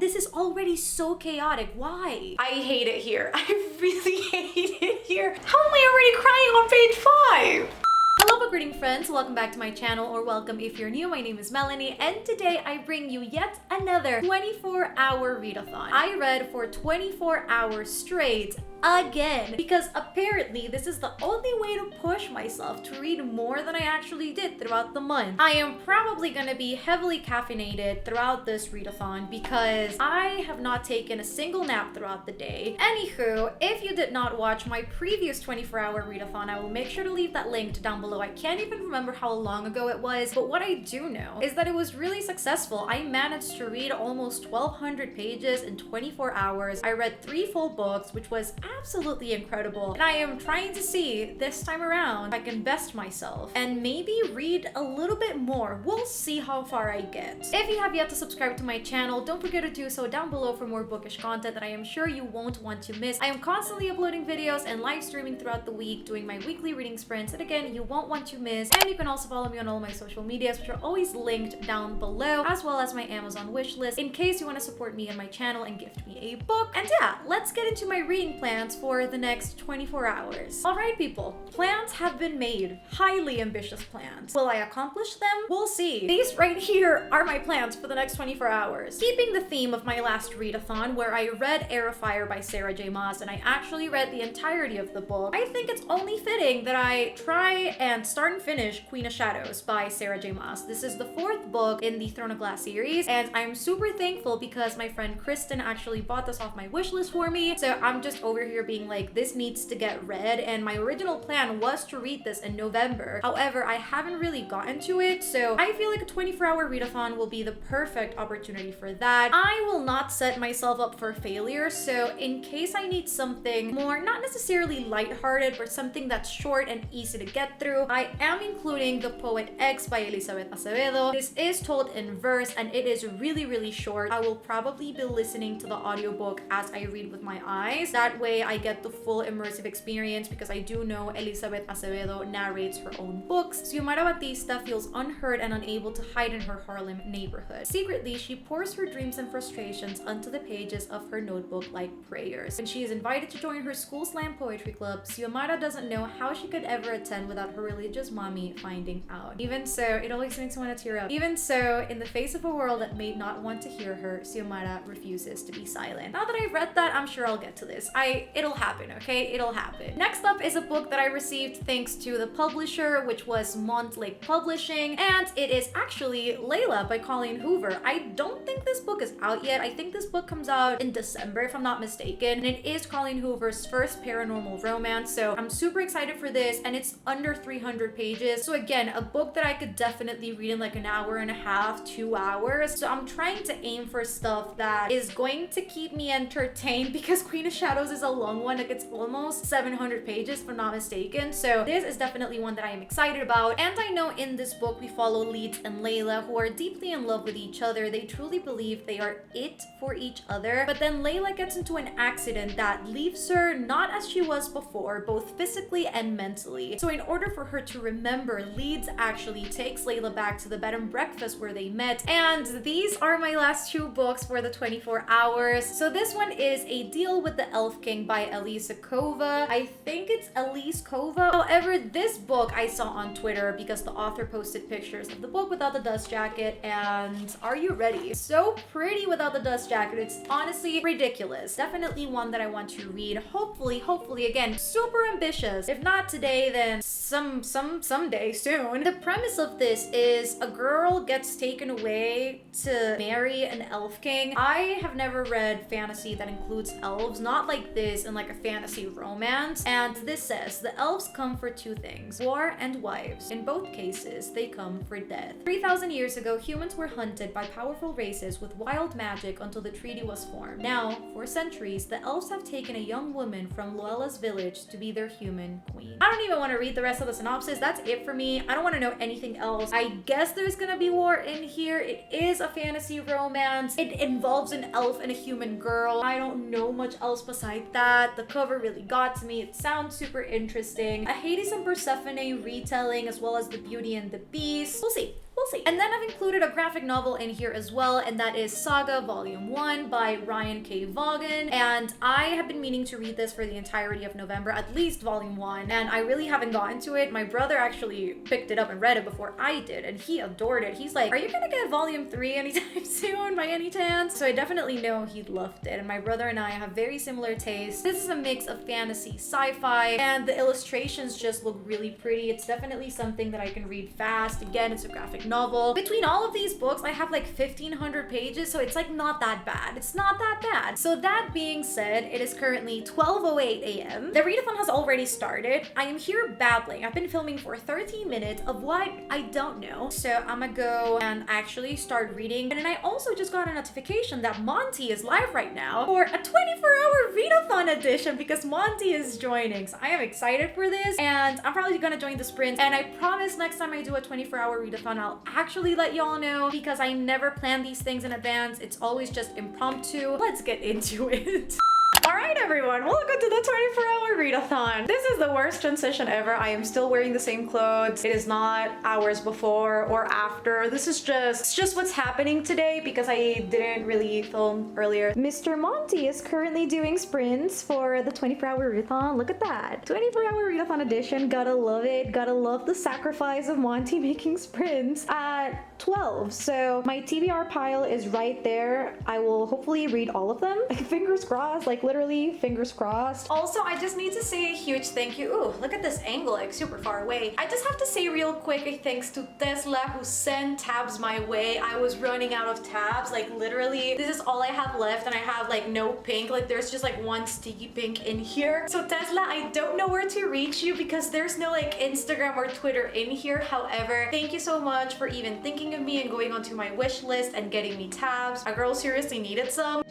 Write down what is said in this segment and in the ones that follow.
this is already so chaotic. Why? I hate it here. I really hate it here. How am I already crying on page 5? Hello book reading friends, welcome back to my channel, or welcome if you're new. My name is Melanie, and today I bring you yet another 24-hour readathon. I read for 24 hours straight again, because apparently this is the only way to push myself to read more than I actually did throughout the month. I am probably gonna be heavily caffeinated throughout this readathon because I have not taken a single nap throughout the day. Anywho, if you did not watch my previous 24-hour readathon, I will make sure to leave that link down below. I can't even remember how long ago it was, but what I do know is that it was really successful. I managed to read almost 1,200 pages in 24 hours. I read 3 full books, which was absolutely incredible. And I am trying to see this time around if I can best myself and maybe read a little bit more. We'll see how far I get. If you have yet to subscribe to my channel, don't forget to do so down below for more bookish content that I am sure you won't want to miss. I am constantly uploading videos and live streaming throughout the week, doing my weekly reading sprints that again, you won't want to miss. And you can also follow me on all my social medias, which are always linked down below, as well as my Amazon wish list in case you want to support me and my channel and gift me a book. And yeah, let's get into my reading plans for the next 24 hours. Alright people, plans have been made. Highly ambitious plans. Will I accomplish them? We'll see. These right here are my plans for the next 24 hours. Keeping the theme of my last readathon, where I read Air of Fire by Sarah J. Maas, and I actually read the entirety of the book, I think it's only fitting that I try and start and finish Queen of Shadows by Sarah J. Maas. This is the 4th book in the Throne of Glass series, and I'm super thankful because my friend Kristen actually bought this off my wish list for me, so I'm just over here being like, this needs to get read, and my original plan was to read this in November. However, I haven't really gotten to it, so I feel like a 24-hour readathon will be the perfect opportunity for that. I will not set myself up for failure, so in case I need something more, not necessarily lighthearted, but something that's short and easy to get through, I am including The Poet X by Elizabeth Acevedo. This is told in verse, and it is really short. I will probably be listening to the audiobook as I read with my eyes. That way I get the full immersive experience, because I do know Elizabeth Acevedo narrates her own books. Xiomara Batista feels unheard and unable to hide in her Harlem neighborhood. Secretly, she pours her dreams and frustrations onto the pages of her notebook like prayers. When she is invited to join her school slam poetry club, Xiomara doesn't know how she could ever attend without her religious mommy finding out. Even so, it always makes me want to tear up. Even so, in the face of a world that may not want to hear her, Xiomara refuses to be silent. Now that I've read that, I'm sure I'll get to this. It'll happen, okay? It'll happen. Next up is a book that I received thanks to the publisher, which was Montlake Publishing, and it is actually Layla by Colleen Hoover. I don't think this book is out yet. I think this book comes out in December, if I'm not mistaken, and it is Colleen Hoover's first paranormal romance, so I'm super excited for this, and it's under 300 pages. So again, a book that I could definitely read in like an hour and a half, 2 hours. So I'm trying to aim for stuff that is going to keep me entertained, because Queen of Shadows is a long one. Like, it's almost 700 pages if I'm not mistaken. So this is definitely one that I am excited about. And I know in this book we follow Leeds and Layla, who are deeply in love with each other. They truly believe they are it for each other. But then Layla gets into an accident that leaves her not as she was before, both physically and mentally. So in order for her to remember, Leeds actually takes Layla back to the bed and breakfast where they met. And these are my last 2 books for the 24 hours. So this one is A Deal with the Elf King by Elisa Kova. I think it's Elise Kova. However, this book I saw on Twitter because the author posted pictures of the book without the dust jacket, and are you ready? So pretty without the dust jacket. It's honestly ridiculous. Definitely one that I want to read. Hopefully, again, super ambitious. If not today, then someday soon. The premise of this is a girl gets taken away to marry an elf king. I have never read fantasy that includes elves, not like this in like a fantasy romance. And this says the elves come for 2 things: war and wives. In both cases, they come for death. 3,000 years ago, humans were hunted by powerful races with wild magic until the treaty was formed. Now, for centuries, the elves have taken a young woman from Luella's village to be their human queen. I don't even want to read the rest of the synopsis. That's it for me. I don't want to know anything else. I guess there's gonna be war in here. It is a fantasy romance. It involves an elf and a human girl. I don't know much else besides that. The cover really got to me. It sounds super interesting. A Hades and Persephone retelling, as well as the Beauty and the Beast. We'll see. we'll see. And then I've included a graphic novel in here as well, and that is Saga Volume 1 by Ryan K. Vaughan. And I have been meaning to read this for the entirety of November, at least Volume 1, and I really haven't gotten to it. My brother actually picked it up and read it before I did, and he adored it. He's like, are you gonna get Volume 3 anytime soon by any chance? So I definitely know he loved it, and my brother and I have very similar tastes. This is a mix of fantasy, sci-fi, and the illustrations just look really pretty. It's definitely something that I can read fast. Again, it's a graphic novel. Between all of these books, I have like 1,500 pages, so it's like not that bad. It's not that bad. So that being said, it is currently 12:08 a.m. The readathon has already started. I am here babbling. I've been filming for 13 minutes of what I don't know. So I'm gonna go and actually start reading. And then I also just got a notification that Monty is live right now for a 24-hour readathon edition because Monty is joining. So I am excited for this, and I'm probably gonna join the sprint. And I promise next time I do a 24-hour readathon, I'll actually let y'all know because I never plan these things in advance. It's always just impromptu. Let's get into it. Alright everyone, welcome to the 24-hour readathon. This is the worst transition ever. I am still wearing the same clothes. It is not hours before or after. This is just what's happening today because I didn't really film earlier. Mr. Monty is currently doing sprints for the 24-hour readathon. Look at that. 24-hour readathon edition. Gotta love it. Gotta love the sacrifice of Monty making sprints at 12. So my TBR pile is right there. I will hopefully read all of them. Fingers crossed, like literally fingers crossed. Also, I just need to say a huge thank you. Ooh, look at this angle, like super far away. I just have to say real quick a thanks to Tesla who sent tabs my way. I was running out of tabs, like literally this is all I have left, and I have like no pink, like there's just like one sticky pink in here. So Tesla, I don't know where to reach you because there's no like Instagram or Twitter in here. However, thank you so much for even thinking of me and going onto my wish list and getting me tabs. A girl seriously needed some.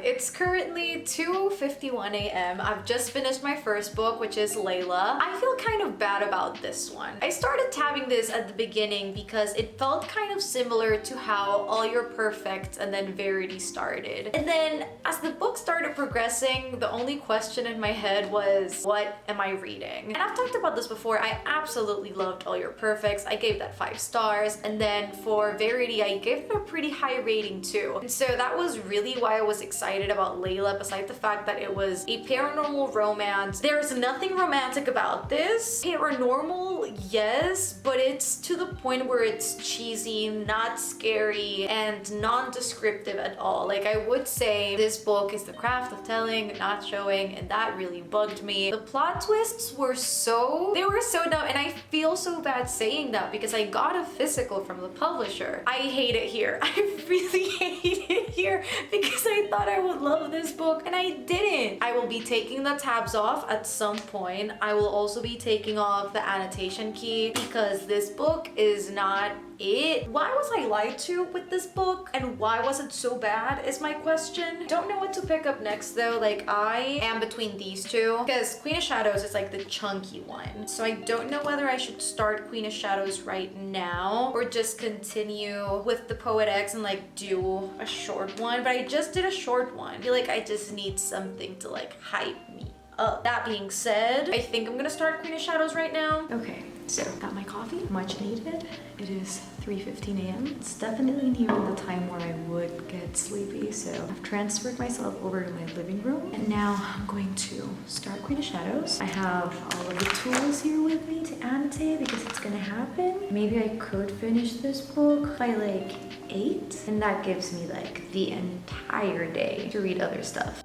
It's currently 2:51 a.m. I've just finished my first book, which is Layla. I feel kind of bad about this one. I started tabbing this at the beginning because it felt kind of similar to how All Your Perfect and then Verity started. And then as the book started progressing, the only question in my head was, what am I reading? And I've talked about this before. I absolutely loved All Your Perfects. I gave that 5 stars. And then for Verity, I gave it a pretty high rating too. And so that was really why I was excited about Layla, besides the fact that it was a paranormal romance. There's nothing romantic about this. Paranormal, yes, but it's to the point where it's cheesy, not scary, and non-descriptive at all. Like, I would say this book is the craft of telling, not showing, and that really bugged me. The plot twists were so dumb, and I feel so bad saying that because I got a physical from the publisher. I hate it here. I really hate it here because I thought I would love this book and I didn't. I will be taking the tabs off at some point. I will also be taking off the annotation key because this book is not it. Why was I lied to with this book and why was it so bad is my question. Don't know what to pick up next though. Like, I am between these two because Queen of Shadows is like the chunky one. So I don't know whether I should start Queen of Shadows right now or just continue with the Poet X and like do a short one. But I just did a short one. I feel like I just need something to like hype me up. That being said, I think I'm gonna start Queen of Shadows right now. Okay, so got my coffee, much needed. It is 3:15 a.m. It's definitely nearing the time where I would get sleepy, so I've transferred myself over to my living room and now I'm going to start Queen of Shadows. I have all of the tools here with me to annotate because it's gonna happen. Maybe I could finish this book by like 8 and that gives me like the entire day to read other stuff.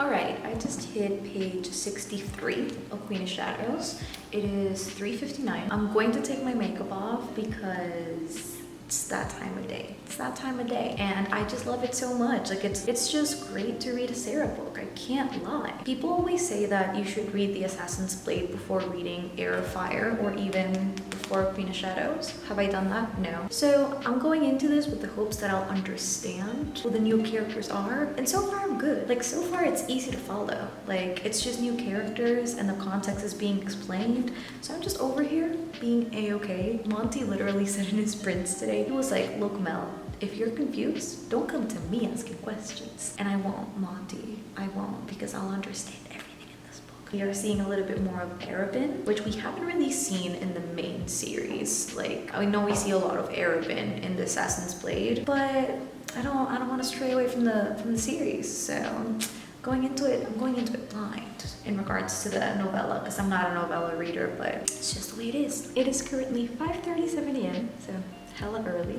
Alright, I just hit page 63 of Queen of Shadows. It is 3:59. I'm going to take my makeup off because It's that time of day. It's that time of day. And I just love it so much. Like it's just great to read a Sarah book. I can't lie. People always say that you should read The Assassin's Blade before reading Heir of Fire or even before Queen of Shadows. Have I done that? No. So I'm going into this with the hopes that I'll understand who the new characters are. And so far I'm good. Like so far it's easy to follow. Like it's just new characters and the context is being explained. So I'm just over here being a-okay. Monty literally said in his prints today, he was like, look Mel, if you're confused, don't come to me asking questions. And I won't, Monty. I won't, because I'll understand everything in this book. We are seeing a little bit more of Arabin, which we haven't really seen in the main series. Like, I know we see a lot of Arabin in the Assassin's Blade, but I don't want to stray away from the series. So I'm going into it blind in regards to the novella, because I'm not a novella reader, but it's just the way it is. It is currently 5:37 a.m., so hella early,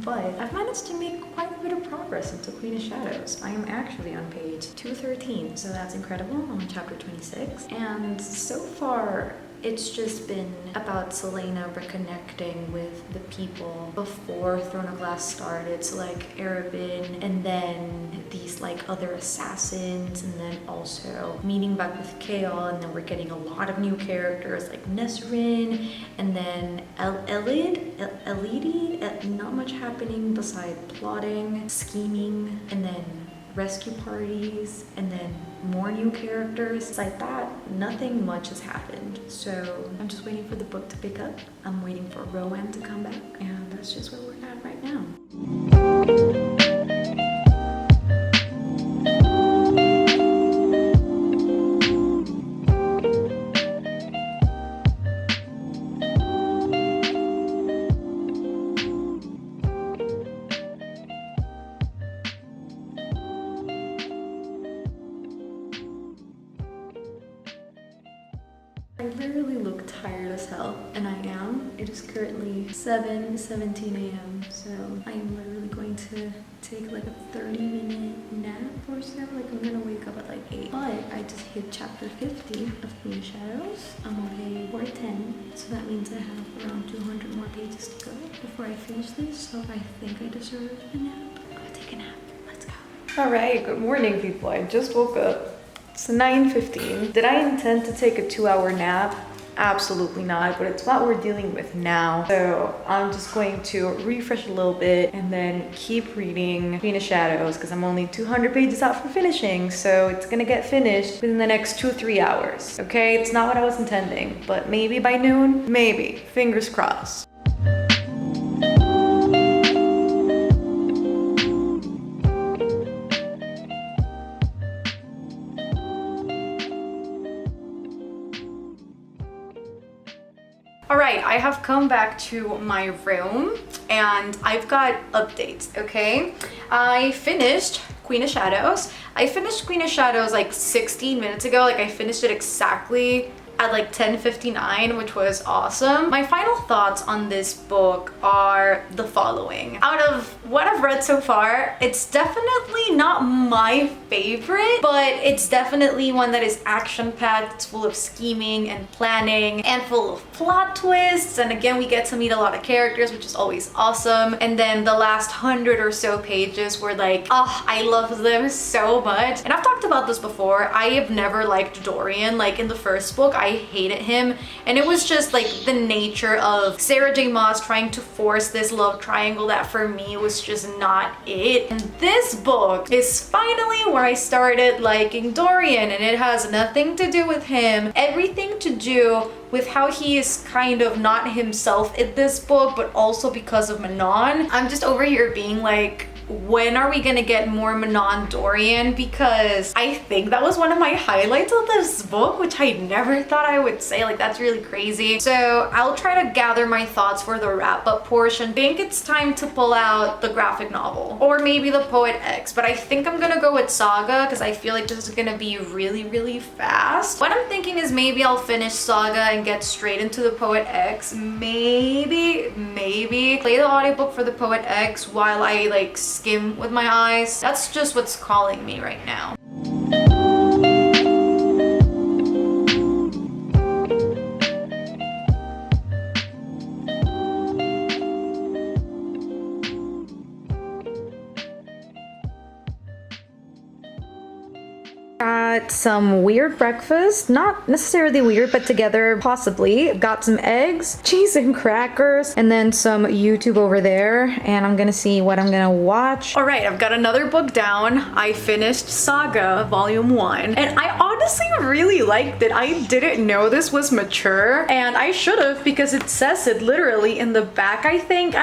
but I've managed to make quite a bit of progress into Queen of Shadows. I am actually on page 213, so that's incredible. I'm on chapter 26, and so far it's just been about Selena reconnecting with the people before Throne of Glass started, so like Arabin, and then these like other assassins, and then also meeting back with Kale, and then we're getting a lot of new characters like Nesrin, and then Elidi. Not much happening beside plotting, scheming, and then rescue parties, and then more new characters. It's like that, nothing much has happened. So I'm just waiting for the book to pick up. I'm waiting for Rowan to come back, and that's just where we're at right now. I literally look tired as hell, and I am. It is currently 7:17 a.m. so I am literally going to take like a 30-minute nap or so. Like I'm gonna wake up at like 8. But I just hit chapter 50 of Queen of Shadows. I'm on page 410, so that means I have around 200 more pages to go before I finish this. So I think I deserve a nap. I'm gonna take a nap. Let's go. All right, good morning, people. I just woke up. It's 9:15. Did I intend to take a 2-hour nap? Absolutely not, but it's what we're dealing with now. So I'm just going to refresh a little bit and then keep reading Queen of Shadows, because I'm only 200 pages out from finishing, so it's gonna get finished within the next 2-3 hours. Okay, it's not what I was intending, but maybe by noon, maybe. Fingers crossed. All right, I have come back to my room and I've got updates, okay? I finished Queen of Shadows. I finished Queen of Shadows like 16 minutes ago. Like I finished it exactly at like 10:59, which was awesome. My final thoughts on this book are the following. Out of what I've read so far, it's definitely not my favorite, but it's definitely one that is action-packed. It's full of scheming and planning and full of plot twists. And again, we get to meet a lot of characters, which is always awesome. And then the last 100 or so pages were like, oh, I love them so much. And I've talked about this before. I have never liked Dorian. Like in the first book, I hated him, and it was just like the nature of Sarah J Maas trying to force this love triangle that for me was just not it. And this book is finally where I started liking Dorian, and it has nothing to do with him, everything to do with how he is kind of not himself in this book, but also because of Manon. I'm just over here being like, when are we gonna get more Manon Dorian? Because I think that was one of my highlights of this book, which I never thought I would say. Like, that's really crazy. So I'll try to gather my thoughts for the wrap-up portion. I think it's time to pull out the graphic novel, or maybe the Poet X, but I think I'm gonna go with Saga because I feel like this is gonna be really, really fast. What I'm thinking is maybe I'll finish Saga and get straight into the Poet X. Maybe play the audiobook for the Poet X while I like skim with my eyes. That's just what's calling me right now. Got some weird breakfast, not necessarily weird, but together possibly. Got some eggs, cheese and crackers, and then some YouTube over there, and I'm gonna see what I'm gonna watch. All right, I've got another book down. I finished Saga Volume 1, and I honestly really liked it. I didn't know this was mature, and I should have, because it says it literally in the back, I think.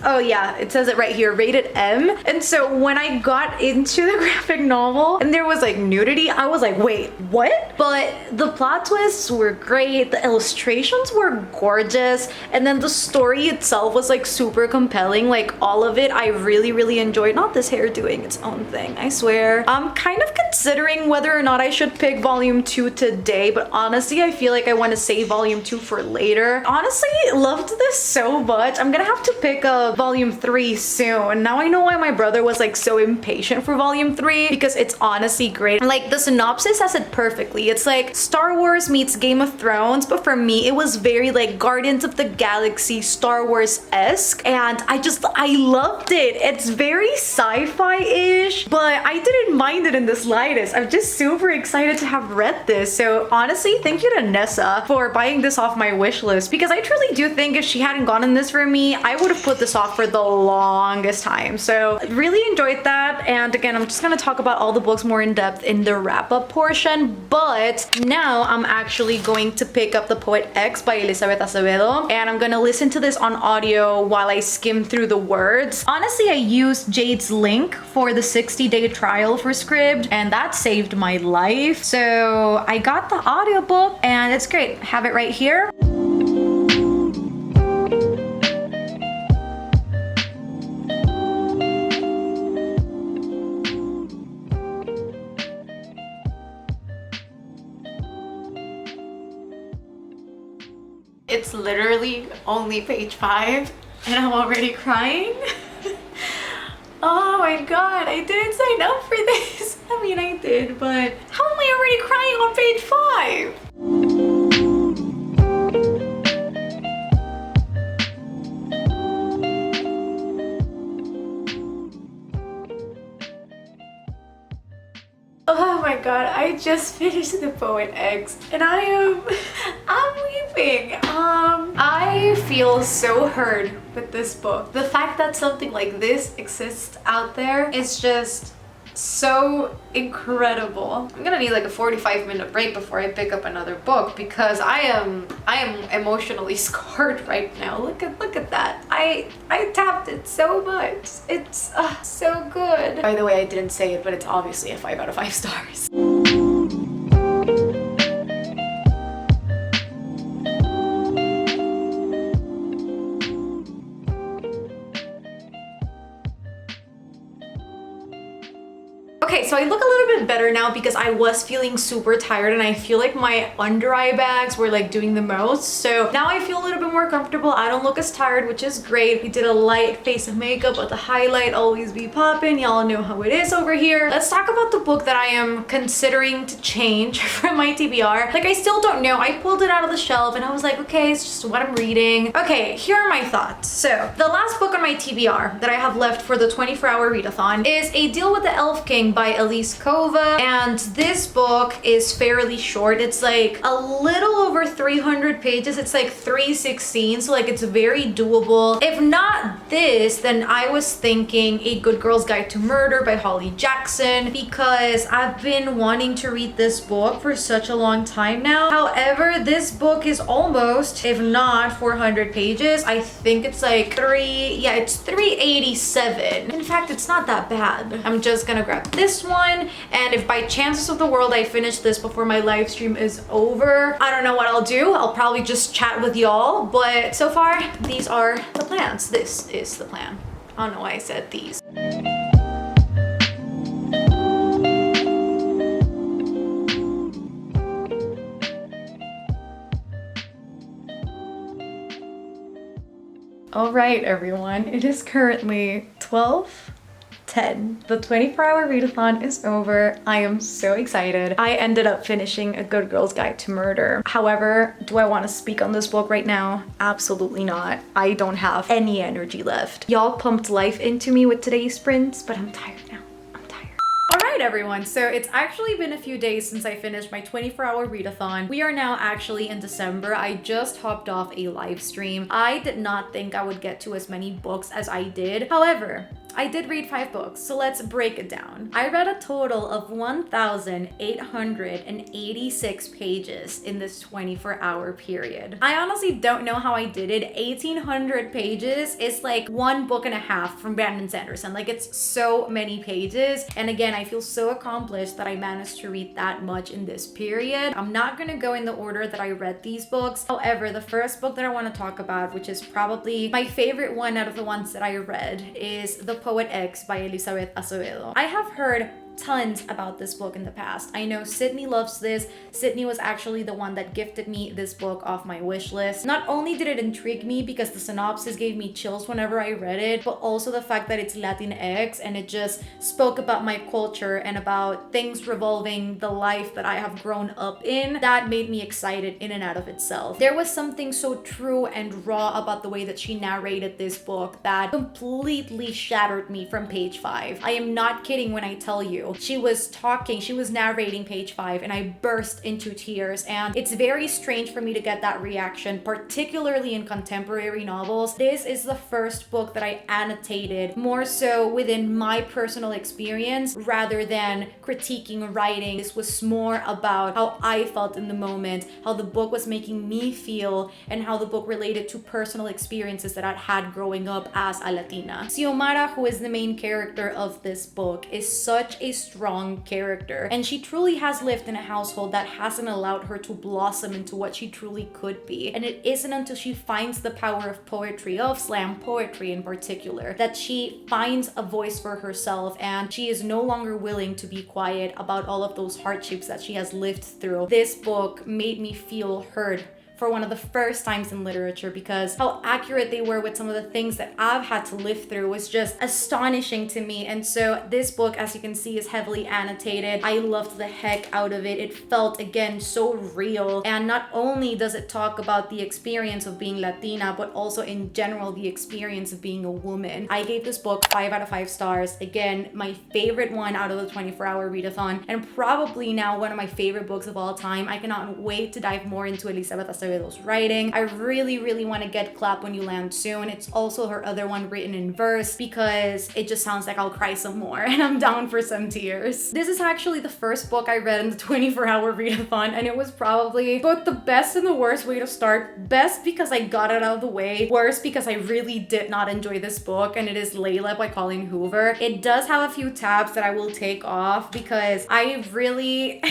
Oh yeah, it says it right here, rated M. And so when I got into the graphic novel and there was like nudity, I was like, wait, what? But the plot twists were great, the illustrations were gorgeous, and then the story itself was like super compelling. Like all of it, I really enjoyed. Not this hair doing its own thing, I swear. I'm kind of considering whether or not I should pick volume 2 today, but honestly, I feel like I want to save volume 2 for later. Honestly, loved this so much. I'm gonna have to pick up volume 3 soon. Now I know why my brother was like so impatient for volume 3, because it's honestly great. Like the synopsis says it perfectly. It's like Star Wars meets Game of Thrones, but for me it was very like Guardians of the Galaxy, Star Wars-esque, and I loved it. It's very sci-fi-ish, but I didn't mind it in the slightest. I'm just super excited to have read this. So honestly, thank you to Nessa for buying this off my wish list, because I truly do think if she hadn't gotten this for me, I would have put this off for the longest time. So really enjoyed that. And again, I'm just gonna talk about all the books more in depth in the wrap-up portion, but now I'm actually going to pick up The Poet X by Elizabeth Acevedo, and I'm gonna listen to this on audio while I skim through the words. Honestly, I used Jade's link for the 60-day trial for Scribd, and that saved my life. So I got the audiobook and it's great. Have it right here. It's literally only page 5 and I'm already crying. Oh my god, I didn't sign up for this. I mean, I did, but how am I already crying on page 5? Oh my god, I just finished The Poet X and I'm weeping. I feel so heard with this book. The fact that something like this exists out there is just so incredible. I'm gonna need like a 45-minute break before I pick up another book, because I am emotionally scarred right now. Look at that. I tapped it so much. It's so good. By the way, I didn't say it, but it's obviously a 5 out of 5 stars. Okay, so I look a little bit better now because I was feeling super tired and I feel like my under eye bags were like doing the most. So now I feel a little bit more comfortable. I don't look as tired, which is great. We did a light face of makeup, but the highlight always be popping. Y'all know how it is over here. Let's talk about the book that I am considering to change from my TBR. Like, I still don't know. I pulled it out of the shelf and I was like, okay, it's just what I'm reading. Okay, here are my thoughts. So the last book on my TBR that I have left for the 24-hour readathon is A Deal with the Elf King by Elise Kova, and this book is fairly short. It's like a little over 300 pages. It's like 316, so like it's very doable. If not this, then I was thinking A Good Girl's Guide to Murder by Holly Jackson, because I've been wanting to read this book for such a long time now. However, this book is almost, if not 400 pages. I think it's like it's 387. In fact, it's not that bad. I'm just gonna grab this one, and if by chances of the world I finish this before my live stream is over, I don't know what I'll do. I'll probably just chat with y'all, but so far these are the plans. This is the plan. I don't know why I said these. All right, everyone, it is currently 12:10. The 24-hour readathon is over. I am so excited. I ended up finishing A Good Girl's Guide to Murder. However, do I want to speak on this book right now? Absolutely not. I don't have any energy left. Y'all pumped life into me with today's sprints, but I'm tired now. I'm tired. All right, Alright everyone, so it's actually been a few days since I finished my 24-hour readathon. We are now actually in December. I just hopped off a live stream. I did not think I would get to as many books as I did. However, I did read 5 books, so let's break it down. I read a total of 1,886 pages in this 24-hour period. I honestly don't know how I did it. 1,800 pages is like 1.5 books from Brandon Sanderson. Like, it's so many pages. And again, I feel so accomplished that I managed to read that much in this period. I'm not gonna go in the order that I read these books. However, the first book that I want to talk about, which is probably my favorite one out of the ones that I read, is The Poet X by Elizabeth Acevedo. I have heard tons about this book in the past. I know Sydney loves this. Sydney was actually the one that gifted me this book off my wish list. Not only did it intrigue me because the synopsis gave me chills whenever I read it, but also the fact that it's Latinx and it just spoke about my culture and about things revolving the life that I have grown up in. That made me excited in and out of itself. There was something so true and raw about the way that she narrated this book that completely shattered me from page 5. I am not kidding when I tell you. She was narrating page 5 and I burst into tears, and it's very strange for me to get that reaction, particularly in contemporary novels. This is the first book that I annotated more so within my personal experience rather than critiquing writing. This was more about how I felt in the moment, how the book was making me feel, and how the book related to personal experiences that I'd had growing up as a Latina. Xiomara, who is the main character of this book, is such a strong character, and she truly has lived in a household that hasn't allowed her to blossom into what she truly could be. And it isn't until she finds the power of poetry, of slam poetry in particular, that she finds a voice for herself, and she is no longer willing to be quiet about all of those hardships that she has lived through. This book made me feel heard for one of the first times in literature, because how accurate they were with some of the things that I've had to live through was just astonishing to me. And so this book, as you can see, is heavily annotated. I loved the heck out of it. It felt, again, so real. And not only does it talk about the experience of being Latina, but also in general, the experience of being a woman. I gave this book 5 out of 5 stars. Again, my favorite one out of the 24-hour readathon, and probably now one of my favorite books of all time. I cannot wait to dive more into Elizabeth Acevedo's writing. I really want to get Clap When You Land soon. It's also her other one written in verse because it just sounds like I'll cry some more, and I'm down for some tears. This is actually the first book I read in the 24-hour readathon, and it was probably both the best and the worst way to start. Best because I got it out of the way, worst because I really did not enjoy this book, and it is Layla by Colleen Hoover. It does have a few tabs that I will take off because I really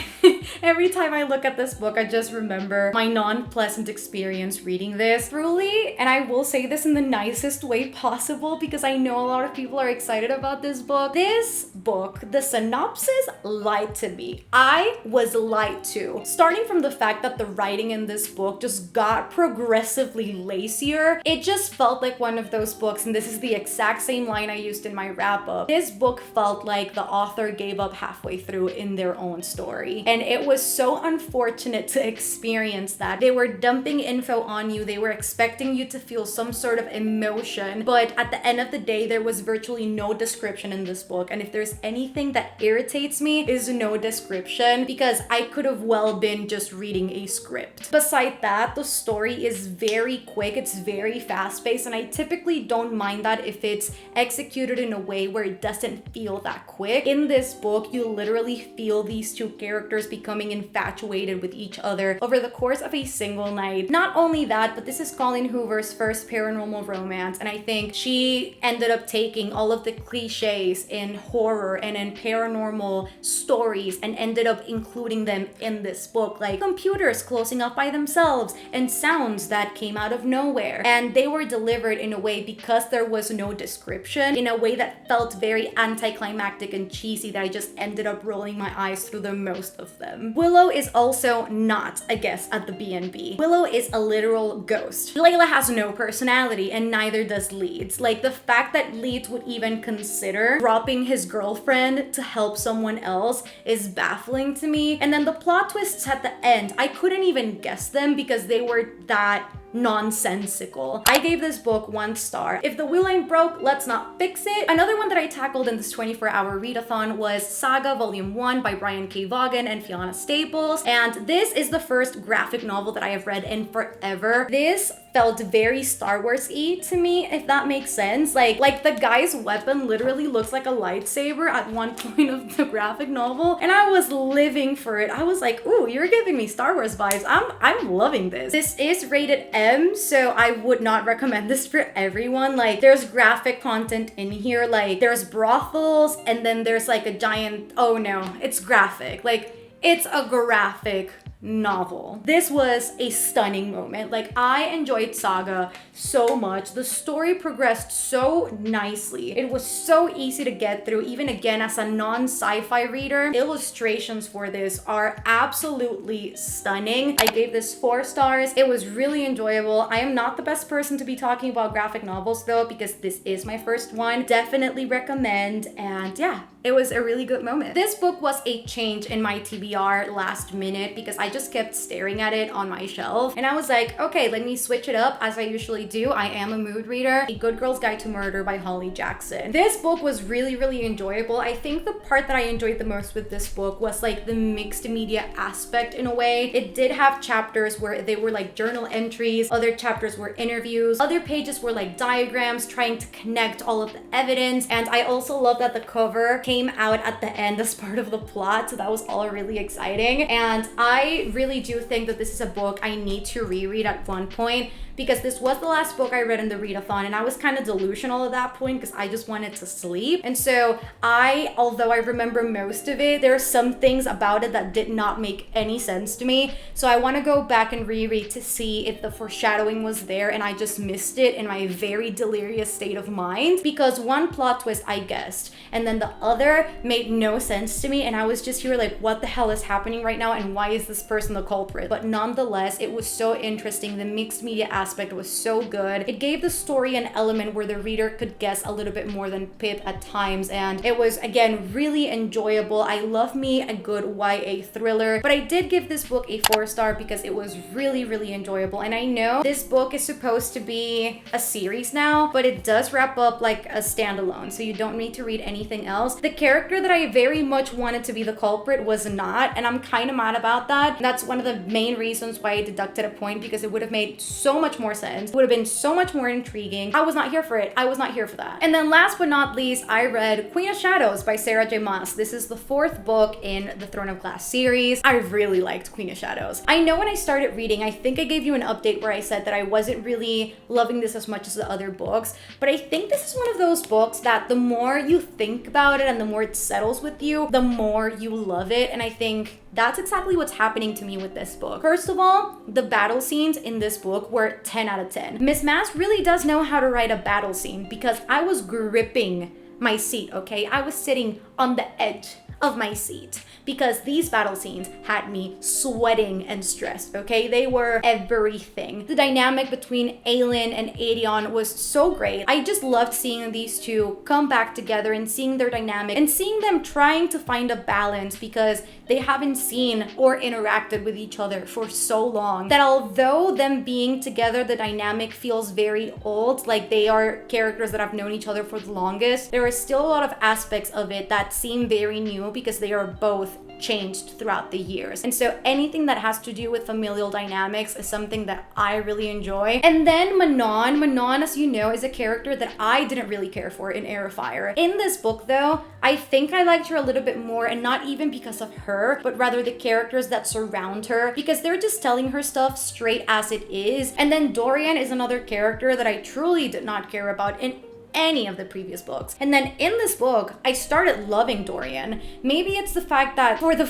every time I look at this book, I just remember my non-pleasant experience reading this. Truly, and I will say this in the nicest way possible because I know a lot of people are excited about this book. This book, the synopsis lied to me. I was lied to. Starting from the fact that the writing in this book just got progressively lazier. It just felt like one of those books, and this is the exact same line I used in my wrap-up. This book felt like the author gave up halfway through in their own story. And it was so unfortunate to experience that. They were dumping info on you. They were expecting you to feel some sort of emotion, but at the end of the day, there was virtually no description in this book. And if there's anything that irritates me, is no description, because I could have well been just reading a script. Beside that, the story is very quick. It's very fast-paced, and I typically don't mind that if it's executed in a way where it doesn't feel that quick. In this book, you literally feel these two characters becoming infatuated with each other over the course of a single night. Not only that, but this is Colleen Hoover's first paranormal romance, and I think she ended up taking all of the cliches in horror and in paranormal stories and ended up including them in this book, like computers closing up by themselves and sounds that came out of nowhere. And they were delivered in a way, because there was no description, in a way that felt very anticlimactic and cheesy, that I just ended up rolling my eyes through the most of them. Willow is also not a guest at the B&B. Willow is a literal ghost. Layla has no personality, and neither does Leeds. Like, the fact that Leeds would even consider dropping his girlfriend to help someone else is baffling to me. And then the plot twists at the end, I couldn't even guess them because they were that nonsensical. I gave this book 1 star. If the wheel ain't broke, let's not fix it. Another one that I tackled in this 24-hour readathon was Saga Volume 1 by Brian K. Vaughan and Fiona Staples. And this is the first graphic novel that I have read in forever. This felt very Star Wars-y to me, if that makes sense. Like the guy's weapon literally looks like a lightsaber at one point of the graphic novel, and I was living for it. I was like, ooh, you're giving me Star Wars vibes. I'm loving this. This is rated M, so I would not recommend this for everyone. Like, there's graphic content in here, like there's brothels, and then there's like a giant, oh no, it's graphic. Like, it's a graphic novel. This was a stunning moment. Like, I enjoyed Saga so much. The story progressed so nicely. It was so easy to get through, even again as a non-sci-fi reader. Illustrations for this are absolutely stunning. I gave this 4 stars. It was really enjoyable. I am not the best person to be talking about graphic novels though, because this is my first one. Definitely recommend, and yeah, it was a really good moment. This book was a change in my TBR last minute because I just kept staring at it on my shelf, and I was like, okay, let me switch it up as I usually do. I am a mood reader. A Good Girl's Guide to Murder by Holly Jackson. This book was really enjoyable. I think the part that I enjoyed the most with this book was like the mixed media aspect in a way. It did have chapters where they were like journal entries, other chapters were interviews, other pages were like diagrams trying to connect all of the evidence, and I also love that the cover came out at the end as part of the plot, so that was all really exciting. And I really do think that this is a book I need to reread at one point, because this was the last book I read in the readathon, and I was kind of delusional at that point because I just wanted to sleep. And so although I remember most of it, there are some things about it that did not make any sense to me. So I want to go back and reread to see if the foreshadowing was there and I just missed it in my very delirious state of mind, because one plot twist I guessed, and then the other made no sense to me, and I was just here like, what the hell is happening right now, and why is this person the culprit? But nonetheless, it was so interesting. The mixed media aspect was so good. It gave the story an element where the reader could guess a little bit more than Pip at times, and it was again really enjoyable. I love me a good YA thriller, but I did give this book a 4 star because it was really enjoyable. And I know this book is supposed to be a series now, but it does wrap up like a standalone, so you don't need to read anything else. The character that I very much wanted to be the culprit was not, and I'm kind of mad about that. That's one of the main reasons why I deducted a point, because it would have made so much more sense. It would have been so much more intriguing. I was not here for it. I was not here for that. And then last but not least, I read Queen of Shadows by Sarah J. Maas. This is the 4th book in the Throne of Glass series. I really liked Queen of Shadows. I know when I started reading, I think I gave you an update where I said that I wasn't really loving this as much as the other books, but I think this is one of those books that the more you think about it and the more it settles with you, the more you love it. And I think that's exactly what's happening to me with this book. First of all, the battle scenes in this book were 10 out of 10. Miss Maas really does know how to write a battle scene, because I was gripping my seat, okay? I was sitting on the edge of my seat because these battle scenes had me sweating and stressed, okay? They were everything. The dynamic between Aelin and Aedion was so great. I just loved seeing these two come back together and seeing their dynamic and seeing them trying to find a balance, because they haven't seen or interacted with each other for so long that although them being together, the dynamic feels very old, like they are characters that have known each other for the longest, there are still a lot of aspects of it that seem very new because they are both changed throughout the years. And so anything that has to do with familial dynamics is something that I really enjoy. And then Manon, as you know, is a character that I didn't really care for in Heir of Fire. In this book though, I think I liked her a little bit more, and not even because of her, but rather the characters that surround her, because they're just telling her stuff straight as it is. And then Dorian is another character that I truly did not care about in any of the previous books. And then in this book, I started loving Dorian. Maybe it's the fact that for the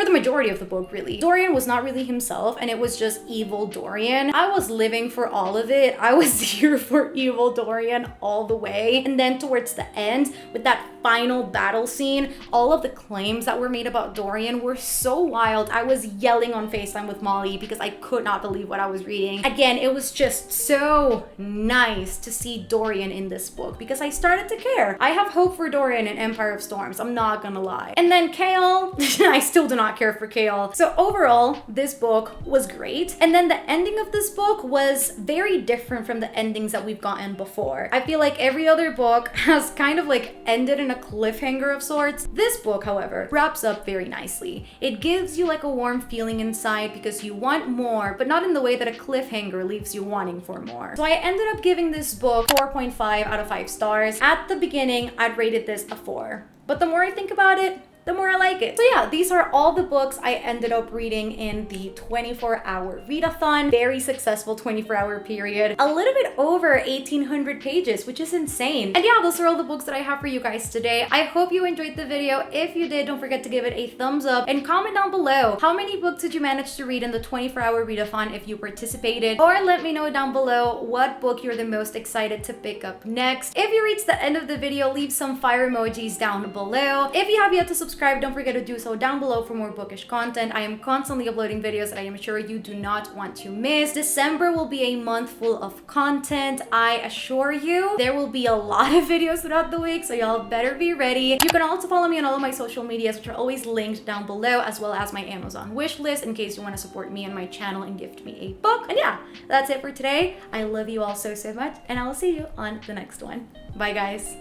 majority of the book really, Dorian was not really himself, and it was just evil Dorian. I was living for all of it. I was here for evil Dorian all the way. And then towards the end, with that final battle scene, all of the claims that were made about Dorian were so wild. I was yelling on FaceTime with Molly because I could not believe what I was reading. Again, it was just so nice to see Dorian in this book because I started to care. I have hope for Dorian in Empire of Storms, I'm not gonna lie. And then Chaol, I still do not care for Chaol. So overall, this book was great. And then the ending of this book was very different from the endings that we've gotten before. I feel like every other book has kind of like ended in a cliffhanger of sorts. This book, however, wraps up very nicely. It gives you like a warm feeling inside because you want more, but not in the way that a cliffhanger leaves you wanting for more. So I ended up giving this book 4.5 out of 5 stars. At the beginning, I'd rated this a 4. But the more I think about it, the more I like it. So yeah, these are all the books I ended up reading in the 24-hour readathon. Very successful 24-hour period. A little bit over 1,800 pages, which is insane. And yeah, those are all the books that I have for you guys today. I hope you enjoyed the video. If you did, don't forget to give it a thumbs up and comment down below how many books did you manage to read in the 24-hour readathon if you participated, or let me know down below what book you're the most excited to pick up next. If you reached the end of the video, leave some fire emojis down below. If you have yet to subscribe, don't forget to do so down below for more bookish content. I am constantly uploading videos that I am sure you do not want to miss. December will be a month full of content. I assure you, there will be a lot of videos throughout the week, so y'all better be ready. You can also follow me on all of my social medias, which are always linked down below, as well as my Amazon wish list in case you want to support me and my channel and gift me a book. And yeah, that's it for today. I love you all so much, and I will see you on the next one. Bye, guys.